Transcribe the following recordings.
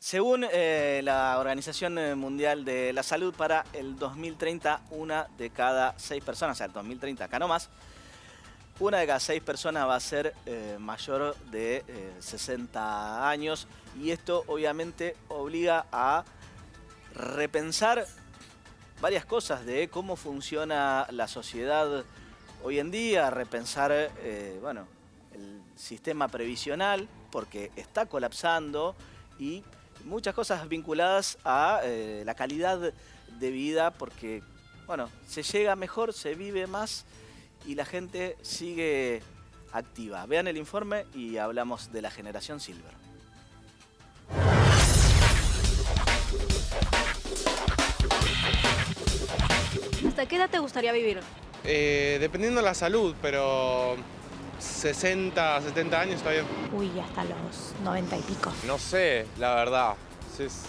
Según la Organización Mundial de la Salud, para el 2030, una de cada 6 personas, o sea, el 2030 acá nomás, una de cada 6 personas va a ser mayor de 60 años y esto obviamente obliga a repensar varias cosas de cómo funciona la sociedad hoy en día, repensar bueno, el sistema previsional porque está colapsando y muchas cosas vinculadas a la calidad de vida porque bueno, se llega mejor, se vive más y la gente sigue activa. Vean el informe y hablamos de la generación Silver. ¿Hasta qué edad te gustaría vivir? Dependiendo de la salud, pero 60, 70 años está bien. Uy, hasta los 90 y pico. No sé, la verdad.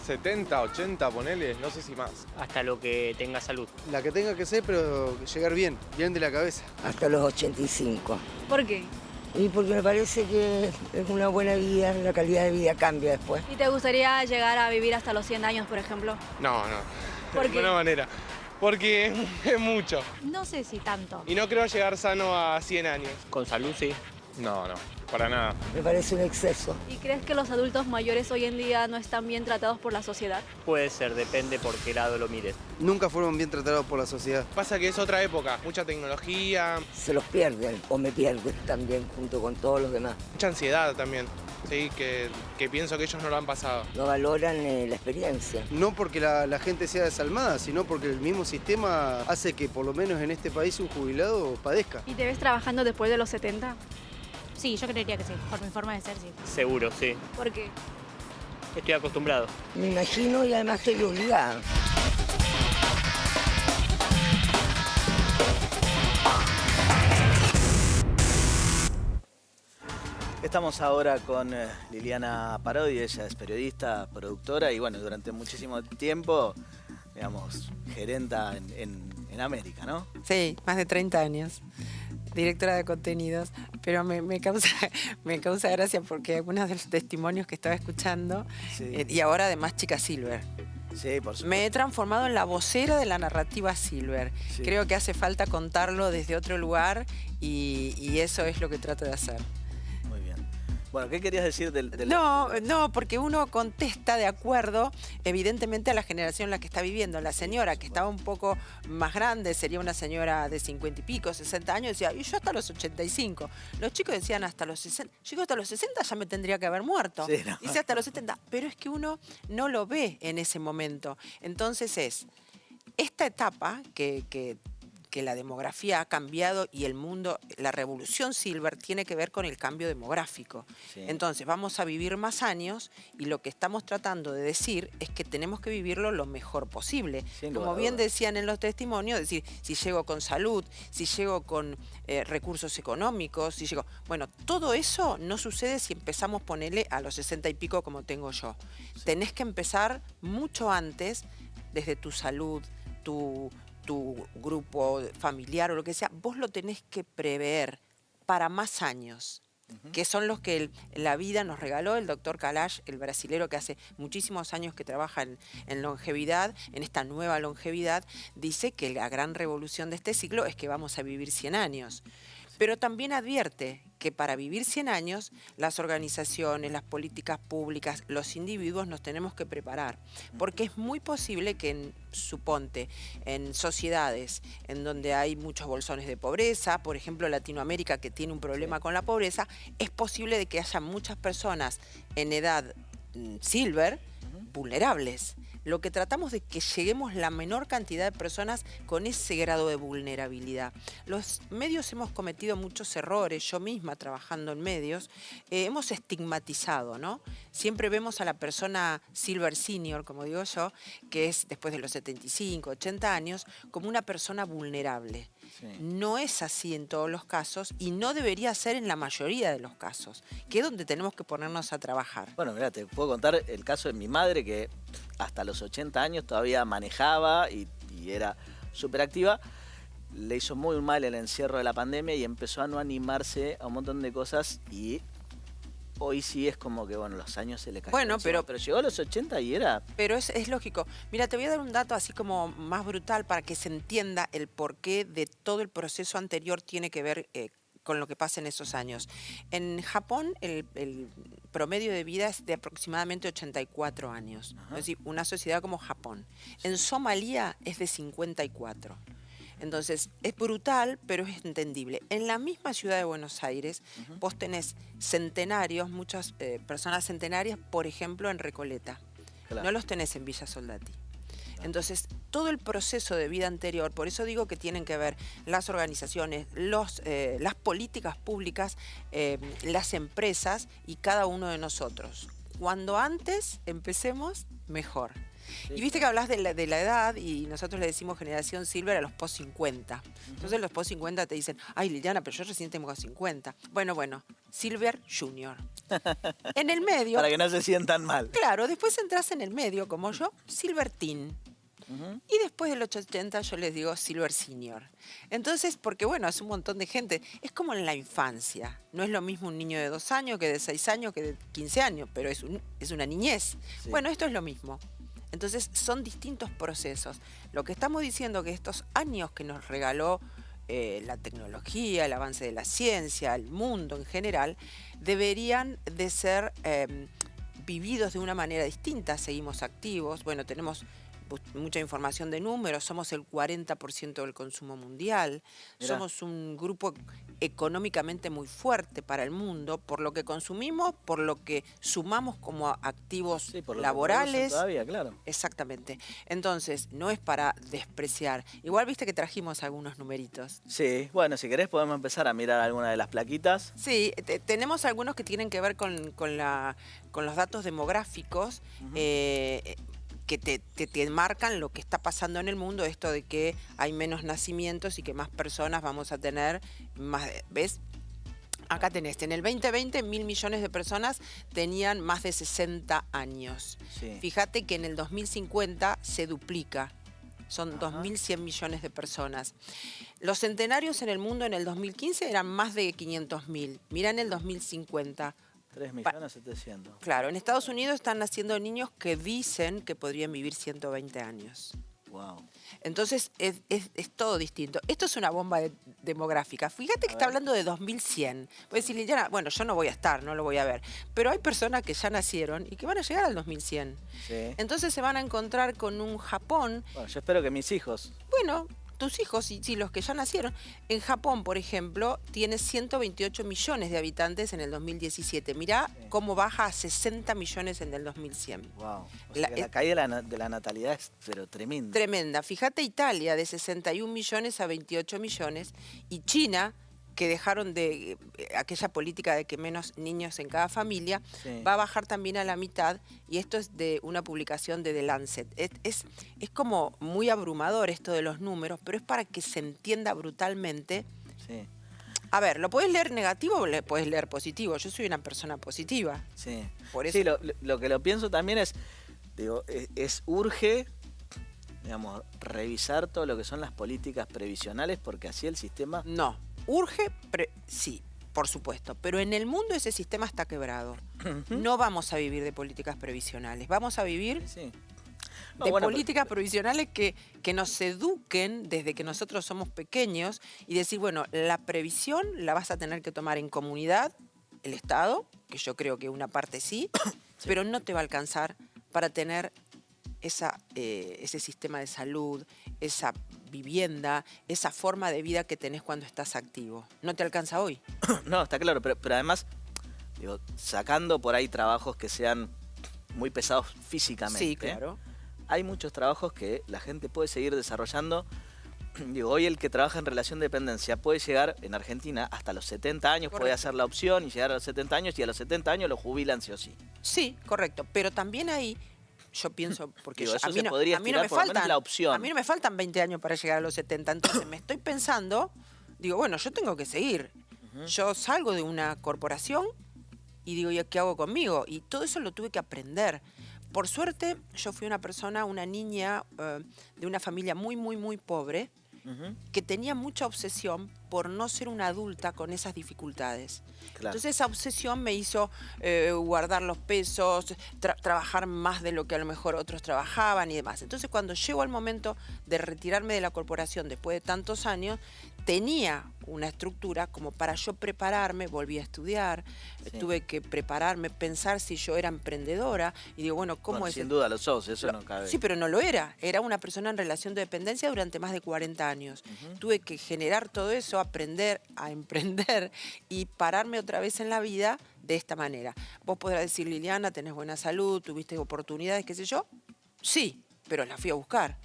70, 80, ponele, no sé si más. Hasta lo que tenga salud. La que tenga que ser, pero llegar bien, bien de la cabeza. Hasta los 85. ¿Por qué? Y porque me parece que es una buena vida, la calidad de vida cambia después. ¿Y te gustaría llegar a vivir hasta los 100 años, por ejemplo? No. ¿Por De qué? ninguna manera. Porque es mucho. No sé si tanto. Y no creo llegar sano a 100 años. Con salud, sí. No, para nada. Me parece un exceso. ¿Y crees que los adultos mayores hoy en día no están bien tratados por la sociedad? Puede ser, depende por qué lado lo mires. Nunca fueron bien tratados por la sociedad. Pasa que es otra época, mucha tecnología, Se los pierden o me pierden también junto con todos los demás. mucha ansiedad también. Sí, que pienso que ellos no lo han pasado. No valoran la experiencia. No porque la gente sea desalmada, sino porque el mismo sistema hace que por lo menos en este país un jubilado padezca. ¿Y te ves trabajando después de los 70? Sí, yo creería que sí, por mi forma de ser, sí. Seguro, sí. ¿Por qué? Estoy acostumbrado. Me imagino y además estoy obligada. Estamos ahora con Liliana Parodi, ella es periodista, productora y bueno, durante muchísimo tiempo, digamos, gerenta en América, ¿no? Sí, más de 30 años. Directora de contenidos, pero me causa gracia porque algunos de los testimonios que estaba escuchando, Sí. y ahora además Chica Silver. Sí, por supuesto. Me he transformado en la vocera de la narrativa Silver. Sí. Creo que hace falta contarlo desde otro lugar y eso es lo que trato de hacer. Muy bien. Bueno, ¿qué querías decir del... No, porque uno contesta de acuerdo, evidentemente, a la generación en la que está viviendo. La señora que estaba un poco más grande, sería una señora de 50 y pico, 60 años, decía, y yo hasta los 85. Los chicos decían hasta los 60. Yo digo, hasta los 60 ya me tendría que haber muerto. Sí, no. Dice hasta los 70. Pero es que uno no lo ve en ese momento. Entonces esta etapa que la demografía ha cambiado y el mundo, la revolución Silver tiene que ver con el cambio demográfico. Sí. Entonces vamos a vivir más años y lo que estamos tratando de decir es que tenemos que vivirlo lo mejor posible. Sin lugar Como a bien dudas. decían en los testimonios, es decir, si llego con salud, si llego con recursos económicos, si llego... Bueno, todo eso no sucede si empezamos, ponele, a los 60 y pico como tengo yo. Tenés que empezar mucho antes, desde tu salud, tu grupo familiar o lo que sea, vos lo tenés que prever para más años, que son los que la vida nos regaló. El doctor Kalash, el brasilero que hace muchísimos años que trabaja en longevidad, en esta nueva longevidad, dice que la gran revolución de este siglo es que vamos a vivir 100 años. Pero también advierte que para vivir 100 años, las organizaciones, las políticas públicas, los individuos nos tenemos que preparar. Porque es muy posible que, suponte, en sociedades en donde hay muchos bolsones de pobreza, por ejemplo Latinoamérica que tiene un problema con la pobreza, es posible de que haya muchas personas en edad silver vulnerables. Lo que tratamos de que lleguemos la menor cantidad de personas con ese grado de vulnerabilidad. Los medios hemos cometido muchos errores, yo misma trabajando en medios, hemos estigmatizado, ¿no? Siempre vemos a la persona silver senior, como digo yo, que es después de los 75, 80 años, como una persona vulnerable. Sí. No es así en todos los casos y no debería ser en la mayoría de los casos, que es donde tenemos que ponernos a trabajar. Bueno, mira, te puedo contar el caso de mi madre que hasta los 80 años todavía manejaba y era súper activa. Le hizo muy mal el encierro de la pandemia y empezó a no animarse a un montón de cosas y hoy sí es como que, bueno, los años se le cayeron Bueno, encima, pero llegó a los 80 y era... Pero es lógico. Mira, te voy a dar un dato así como más brutal para que se entienda el porqué de todo el proceso anterior tiene que ver con lo que pasa en esos años. En Japón el promedio de vida es de aproximadamente 84 años. Ajá. Es decir, una sociedad como Japón. En Somalia es de 54. Entonces, es brutal, pero es entendible. En la misma ciudad de Buenos Aires, vos tenés centenarios, muchas personas centenarias, por ejemplo, en Recoleta. Claro. No los tenés en Villa Soldati. Entonces, todo el proceso de vida anterior, por eso digo que tienen que ver las organizaciones, las políticas públicas, las empresas y cada uno de nosotros. Cuando antes empecemos, mejor. Sí. Y viste que hablas de la edad y nosotros le decimos generación silver a los post 50. Entonces los post 50 te dicen, ay Liliana, pero yo recién tengo 50. Bueno, silver junior. En el medio, Para que no se sientan mal. claro, después entras en el medio como yo, silver teen. Y después del 80 yo les digo silver senior. Entonces, porque bueno, es un montón de gente. Es como en la infancia. No es lo mismo un niño de 2 años que de 6 años que de 15 años, pero es una niñez. Sí. Bueno, esto es lo mismo. Entonces son distintos procesos. Lo que estamos diciendo que estos años que nos regaló la tecnología, el avance de la ciencia, el mundo en general, deberían de ser vividos de una manera distinta. Seguimos activos, bueno, tenemos mucha información de números, somos el 40% del consumo mundial, Mirá. somos un grupo económicamente muy fuerte para el mundo, por lo que consumimos, por lo que sumamos como activos Sí, por lo que laborales. producen todavía, claro. Exactamente. Entonces, no es para despreciar. Igual viste que trajimos algunos numeritos. Sí, bueno, si querés podemos empezar a mirar alguna de las plaquitas. Sí, tenemos algunos que tienen que ver con los datos demográficos, que te marcan lo que está pasando en el mundo, esto de que hay menos nacimientos y que más personas vamos a tener, más, ¿ves? Acá tenés, en el 2020 1.000 millones de personas tenían más de 60 años. Sí. Fíjate que en el 2050 se duplica. Son Ajá. 2.100 millones de personas. Los centenarios en el mundo en el 2015 eran más de 500.000. Mirá en el 2050. 3.700.000. Claro, en Estados Unidos están naciendo niños que dicen que podrían vivir 120 años. Wow. Entonces es todo distinto. Esto es una bomba demográfica. Fíjate que está hablando de 2100. Puedes decir, Liliana, bueno, yo no voy a estar, no lo voy a ver. Pero hay personas que ya nacieron y que van a llegar al 2100. Sí. Entonces se van a encontrar con un Japón. Bueno, yo espero que mis hijos... Bueno, tus hijos, sí, los que ya nacieron. En Japón, por ejemplo, tiene 128 millones de habitantes en el 2017. Mirá cómo baja a 60 millones en el 2100. Wow. O sea que la caída de la natalidad es pero tremenda. Tremenda. Fíjate Italia, de 61 millones a 28 millones. Y China, que dejaron de aquella política de que menos niños en cada familia, Sí. va a bajar también a la mitad. Y esto es de una publicación de The Lancet. Es como muy abrumador esto de los números, pero es para que se entienda brutalmente. Sí, A ver, ¿lo puedes leer negativo o lo puedes leer positivo? Yo soy una persona positiva. sí. Por eso, Sí, lo que lo pienso también es, digo, urge, digamos, revisar todo lo que son las políticas previsionales porque así el sistema... no. Urge, sí, por supuesto. Pero en el mundo ese sistema está quebrado. No vamos a vivir de políticas previsionales. Vamos a vivir Sí. No, de bueno, políticas previsionales que nos eduquen desde que nosotros somos pequeños y decir, bueno, la previsión la vas a tener que tomar en comunidad, el Estado, que yo creo que una parte sí, pero no te va a alcanzar para tener ese sistema de salud, esa vivienda, esa forma de vida que tenés cuando estás activo. No te alcanza hoy. No, está claro, pero además, digo, sacando por ahí trabajos que sean muy pesados físicamente. Sí, claro. Hay muchos trabajos que la gente puede seguir desarrollando. Digo, hoy el que trabaja en relación de dependencia puede llegar en Argentina hasta los 70 años, puede Correcto. hacer la opción y llegar a los 70 años y a los 70 años lo jubilan sí o sí. Sí, correcto. Pero también ahí yo pienso, porque Digo, eso a se mí podría a mí no estirar me por lo menos faltan la opción. A mí no me faltan 20 años para llegar a los 70, entonces me estoy pensando, digo, bueno, yo tengo que seguir. Yo salgo de una corporación y digo, ¿y qué hago conmigo? Y todo eso lo tuve que aprender. Por suerte, yo fui una niña de una familia muy, muy, muy pobre, que tenía mucha obsesión por no ser una adulta con esas dificultades. Claro. Entonces esa obsesión me hizo guardar los pesos, trabajar más de lo que a lo mejor otros trabajaban y demás. Entonces cuando llego al momento de retirarme de la corporación después de tantos años, tenía una estructura como para yo prepararme, volví a estudiar, Sí. tuve que prepararme, pensar si yo era emprendedora y digo, bueno, ¿cómo Bueno, es? sin duda lo sos, eso no cabe. Sí, pero no lo era. Era una persona en relación de dependencia durante más de 40 años. Tuve que generar todo eso, aprender a emprender y pararme otra vez en la vida de esta manera. Vos podrás decir, Liliana, tenés buena salud, tuviste oportunidades, qué sé yo. Sí, pero las fui a buscar.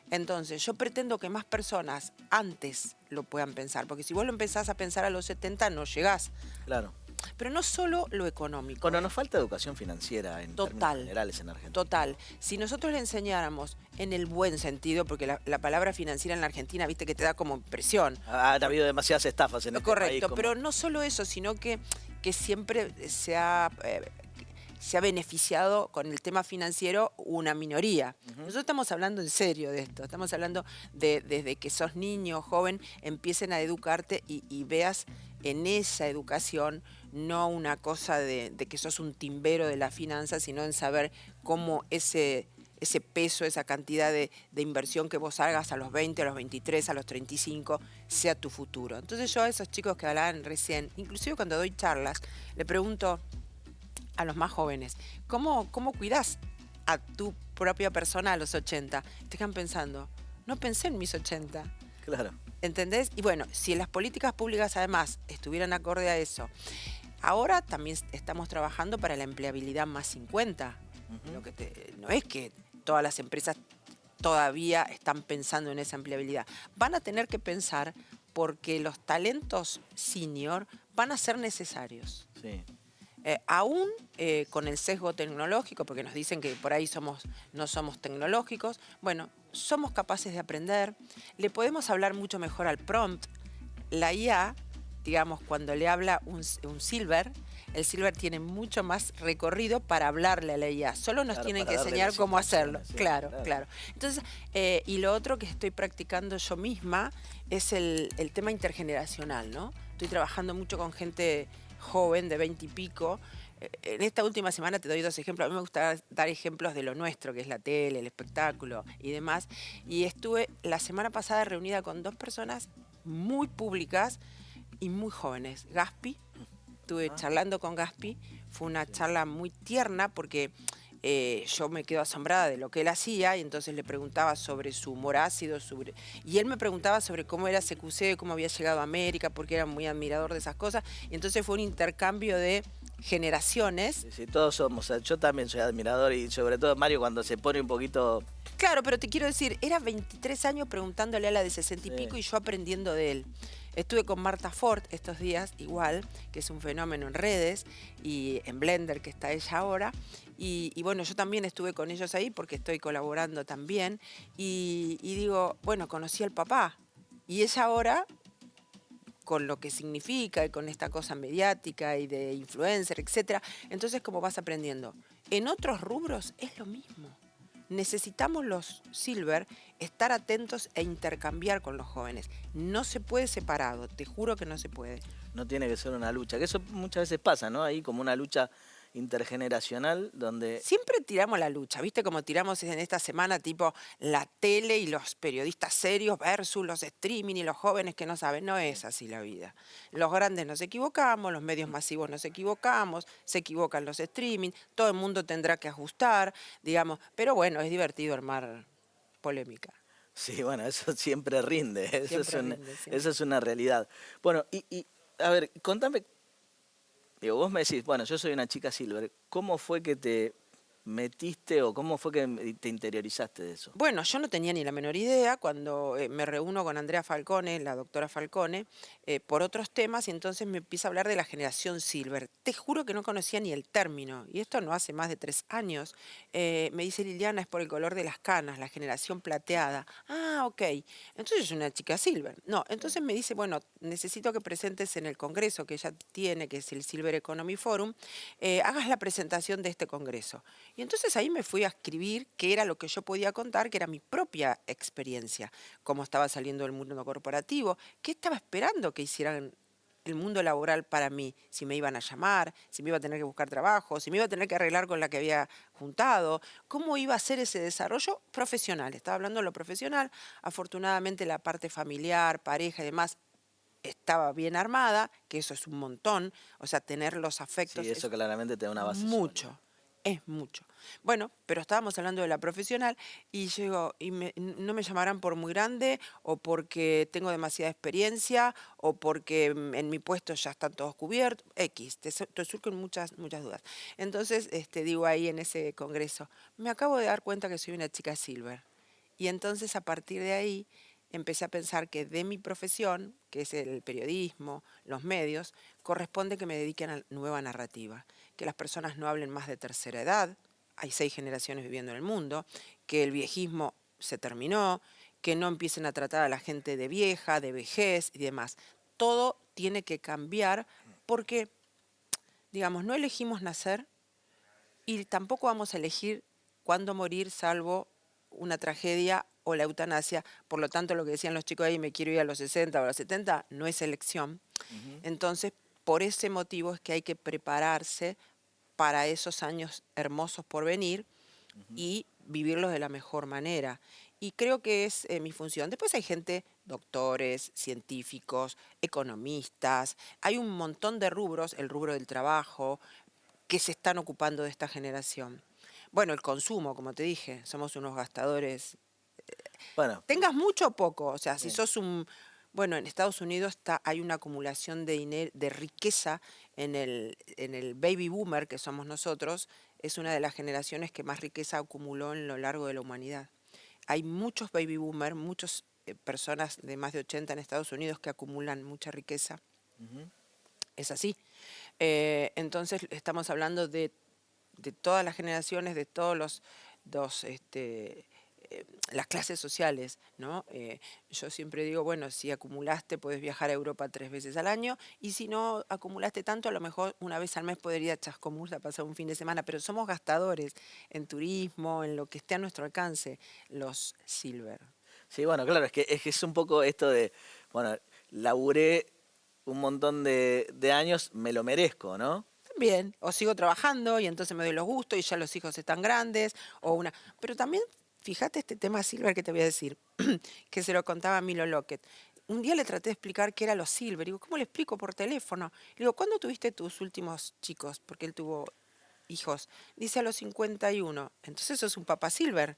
Entonces, yo pretendo que más personas antes lo puedan pensar, porque si vos lo empezás a pensar a los 70, no llegás. Claro. Pero no solo lo económico. Bueno, nos falta educación financiera en términos Total. generales en Argentina. Total. Si nosotros le enseñáramos en el buen sentido, porque la palabra financiera en la Argentina, viste que te da como presión. Ha habido demasiadas estafas en este Correcto, país. como- pero no solo eso, sino que siempre se ha beneficiado con el tema financiero una minoría. Nosotros estamos hablando en serio de esto, estamos hablando de desde que sos niño, joven, empiecen a educarte y veas en esa educación no una cosa de que sos un timbero de la finanza, sino en saber cómo ese peso, esa cantidad de inversión que vos hagas a los 20, a los 23, a los 35, sea tu futuro. Entonces yo a esos chicos que hablaban recién, inclusive cuando doy charlas, le pregunto a los más jóvenes, ¿cómo cuidás a tu propia persona a los 80? Te quedan pensando, no pensé en mis 80. Claro. ¿Entendés? Y bueno, si las políticas públicas además estuvieran acorde a eso, ahora también estamos trabajando para la empleabilidad más 50. No es que todas las empresas todavía están pensando en esa empleabilidad. Van a tener que pensar porque los talentos senior van a ser necesarios. Sí. Aún con el sesgo tecnológico, porque nos dicen que por ahí no somos tecnológicos, bueno, somos capaces de aprender, le podemos hablar mucho mejor al prompt. La IA, digamos, cuando le habla un silver, el silver tiene mucho más recorrido para hablarle a la IA. Solo nos Claro, tienen para que darle enseñar las cómo hacerlo. instrucciones, sí, Claro, claro. claro. Entonces, y lo otro que estoy practicando yo misma es el tema intergeneracional, ¿no? Estoy trabajando mucho con gente joven de 20 y pico. En esta última semana te doy 2 ejemplos. A mí me gusta dar ejemplos de lo nuestro, que es la tele, el espectáculo y demás. Y estuve la semana pasada reunida con 2 personas muy públicas y muy jóvenes. Gaspi, estuve charlando con Gaspi. Fue una charla muy tierna porque yo me quedo asombrada de lo que él hacía y entonces le preguntaba sobre su humor ácido, y él me preguntaba sobre cómo era CQC, cómo había llegado a América, porque era muy admirador de esas cosas. Y entonces fue un intercambio de generaciones. Sí, sí, todos somos. Yo también soy admirador y sobre todo Mario cuando se pone un poquito... Claro, pero te quiero decir, era 23 años preguntándole a la de 60 y pico y yo aprendiendo de él. Estuve con Marta Ford estos días, igual, que es un fenómeno en redes, y en Blender, que está ella ahora. Y bueno, yo también estuve con ellos ahí porque estoy colaborando también. Y digo, bueno, conocí al papá. Y ella ahora, con lo que significa y con esta cosa mediática y de influencer, etcétera, entonces como vas aprendiendo. En otros rubros es lo mismo. Necesitamos los silver estar atentos e intercambiar con los jóvenes. No se puede separado, te juro que no se puede. No tiene que ser una lucha, que eso muchas veces pasa, ¿no? Ahí como una lucha intergeneracional donde... Siempre tiramos la lucha, ¿viste? Como tiramos en esta semana tipo la tele y los periodistas serios versus los streaming y los jóvenes que no saben. No es así la vida. Los grandes nos equivocamos, los medios masivos nos equivocamos, se equivocan los streaming, todo el mundo tendrá que ajustar, digamos. Pero bueno, es divertido armar polémica. Sí, bueno, eso siempre rinde, eso, Siempre es una realidad. Bueno, y a ver, contame, digo, vos me decís, bueno, yo soy una chica silver, ¿cómo fue que te metiste o cómo fue que te interiorizaste de eso? Bueno, yo no tenía ni la menor idea cuando me reúno con Andrea Falcone, la doctora Falcone, por otros temas y entonces me empieza a hablar de la generación silver. Te juro que no conocía ni el término y esto no hace más de 3 años. Me dice Liliana, es por el color de las canas, la generación plateada. Ah, ok. Entonces yo soy una chica silver. No, entonces me dice, bueno, necesito que presentes en el congreso que ella tiene, que es el Silver Economy Forum, hagas la presentación de este congreso. Y entonces ahí me fui a escribir qué era lo que yo podía contar, que era mi propia experiencia, cómo estaba saliendo del mundo corporativo, qué estaba esperando que hicieran el mundo laboral para mí, si me iban a llamar, si me iba a tener que buscar trabajo, si me iba a tener que arreglar con la que había juntado, cómo iba a ser ese desarrollo profesional. Estaba hablando de lo profesional, afortunadamente la parte familiar, pareja y demás estaba bien armada, que eso es un montón, o sea, tener los afectos Sí, eso claramente te da una base mucho. sólida. Es mucho. Bueno, pero estábamos hablando de la profesional y yo digo, no me llamarán por muy grande o porque tengo demasiada experiencia o porque en mi puesto ya están todos cubiertos, X, te surgen muchas dudas. Entonces, digo ahí en ese congreso, me acabo de dar cuenta que soy una chica silver. Y entonces a partir de ahí empecé a pensar que de mi profesión, que es el periodismo, los medios, corresponde que me dedique a la nueva narrativa, que las personas no hablen más de tercera edad, hay 6 generaciones viviendo en el mundo, que el viejismo se terminó, que no empiecen a tratar a la gente de vieja, de vejez y demás. Todo tiene que cambiar porque, digamos, no elegimos nacer y tampoco vamos a elegir cuándo morir, salvo una tragedia o la eutanasia. Por lo tanto, lo que decían los chicos ahí, me quiero ir a los 60 o a los 70, no es elección. Entonces, por ese motivo es que hay que prepararse para esos años hermosos por venir y vivirlos de la mejor manera. Y creo que es mi función. Después hay gente, doctores, científicos, economistas, hay un montón de rubros, el rubro del trabajo, que se están ocupando de esta generación. Bueno, el consumo, como te dije, somos unos gastadores. Bueno, Tengas mucho o poco, o sea, si sos un... Bueno, en Estados Unidos hay una acumulación de dinero, de riqueza en el baby boomer, que somos nosotros, es una de las generaciones que más riqueza acumuló en lo largo de la humanidad. Hay muchos baby boomers, muchas personas de más de 80 en Estados Unidos que acumulan mucha riqueza. Es así. Entonces estamos hablando de todas las generaciones, de todos las clases sociales, ¿no? Yo siempre digo, bueno, si acumulaste puedes viajar a Europa 3 veces al año y si no acumulaste tanto, a lo mejor una vez al mes podría ir a Chascomús a pasar un fin de semana, pero somos gastadores en turismo, en lo que esté a nuestro alcance, los silver. sí, bueno, claro, es que es un poco esto de, bueno, laburé un montón de años, me lo merezco, ¿no? También, o sigo trabajando y entonces me doy los gustos y ya los hijos están grandes, pero también, fíjate este tema silver que te voy a decir, que se lo contaba a Milo Lockett. Un día le traté de explicar qué era los silver. Digo, ¿cómo le explico por teléfono? Le digo, ¿cuándo tuviste tus últimos chicos? Porque él tuvo hijos. Dice a los 51. Entonces sos un papá silver.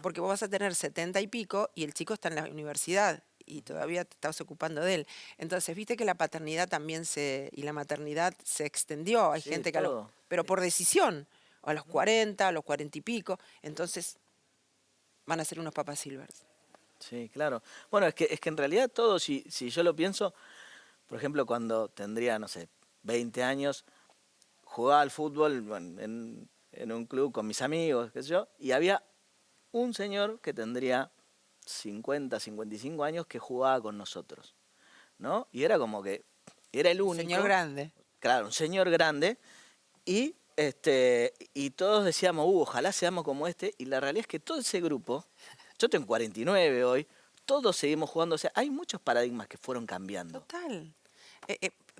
Porque vos vas a tener 70 y pico y el chico está en la universidad y todavía te estás ocupando de él. Entonces, viste que la paternidad también y la maternidad se extendió. Hay Sí, gente que todo. pero por decisión, a los 40, a los 40 y pico. Entonces, van a ser unos papás silvers. Sí, claro. Bueno, es que en realidad todo, si yo lo pienso, por ejemplo, cuando tendría, no sé, 20 años, jugaba al fútbol bueno, en un club con mis amigos, qué sé yo, y había un señor que tendría 50, 55 años que jugaba con nosotros, ¿no? Y era como que era el único. Señor grande. Claro, un señor grande, y todos decíamos, ojalá seamos como este, y la realidad es que todo ese grupo, yo tengo 49 hoy, todos seguimos jugando, o sea, hay muchos paradigmas que fueron cambiando. Total.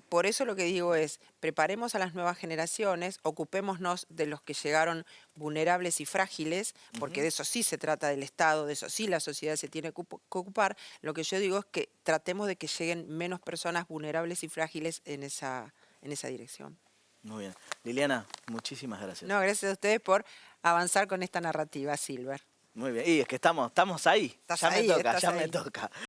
Por eso lo que digo es, preparemos a las nuevas generaciones, ocupémonos de los que llegaron vulnerables y frágiles, porque de eso sí se trata del Estado, de eso sí la sociedad se tiene que ocupar. Lo que yo digo es que tratemos de que lleguen menos personas vulnerables y frágiles en esa dirección. Muy bien. Liliana, muchísimas gracias. No, gracias a ustedes por avanzar con esta narrativa, Silver. Muy bien. Y es que estamos ahí. Estás Ya ahí, me toca, estás ya ahí. me toca.